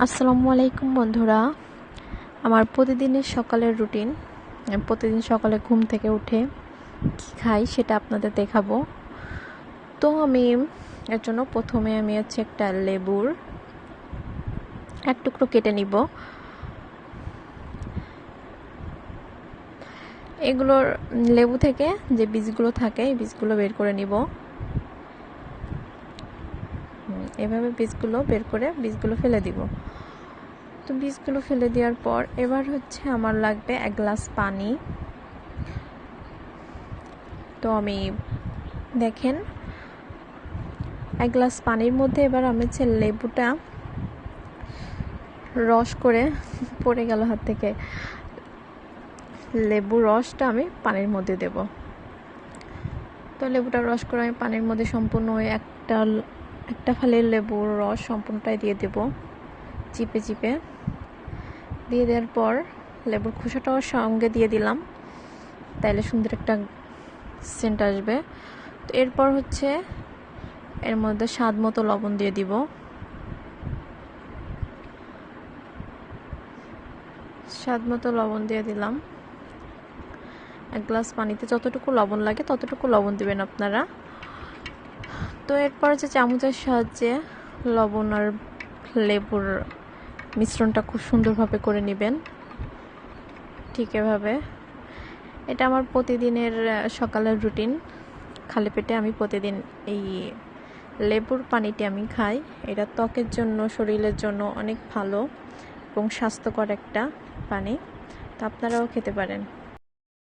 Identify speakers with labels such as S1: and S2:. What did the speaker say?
S1: আসসালামু আলাইকুম বন্ধুরা। আমার প্রতিদিনের সকালের রুটিন, প্রতিদিন সকালে ঘুম থেকে উঠে কী খাই সেটা আপনাদের দেখাবো। তো আমি এর জন্য প্রথমে একটা লেবুর এক টুকরো কেটে নিব। এগুলোর লেবু থেকে যে বীজগুলো থাকে এই বীজগুলো বের করে নিব। এভাবে বীজগুলো বের করে বীজগুলো ফেলে দিব। তো বীজগুলো ফেলে দেওয়ার পর এবার আমার লাগবে 1 গ্লাস পানি। তো আমি দেখেন 1 গ্লাস পানির মধ্যে এবার আমি লেবুটা রস করে পড়ে গেল হাত থেকে, লেবুর রসটা আমি পানির মধ্যে দেব। তো লেবুটা রস করে আমি পানির মধ্যে সম্পূর্ণ একটা ফালের লেবুর রস সম্পূর্ণটাই দিয়ে দেব, চিপে চিপে দিয়ে দেওয়ার পর লেবুর খোসাটাও সঙ্গে দিয়ে দিলাম, তাইলে সুন্দর একটা সেন্ট আসবে। তো এরপর এর মধ্যে স্বাদ মতো লবণ দিয়ে দিব। স্বাদ মতো লবণ দিয়ে দিলাম। 1 গ্লাস পানিতে যতটুকু লবণ লাগে ততটুকু লবণ দিবেন আপনারা। তো এরপর চামচের সাহায্যে লবণ আর লেবুর মিশ্রণটা খুব সুন্দরভাবে করে নেবেন। ঠিক এভাবে এটা আমার প্রতিদিনের সকালের রুটিন। খালি পেটে আমি প্রতিদিন এই লেবুর পানিটি আমি খাই। এটা ত্বকের জন্য, শরীরের জন্য অনেক ভালো এবং স্বাস্থ্যকর একটা পানি। তো আপনারাও খেতে পারেন।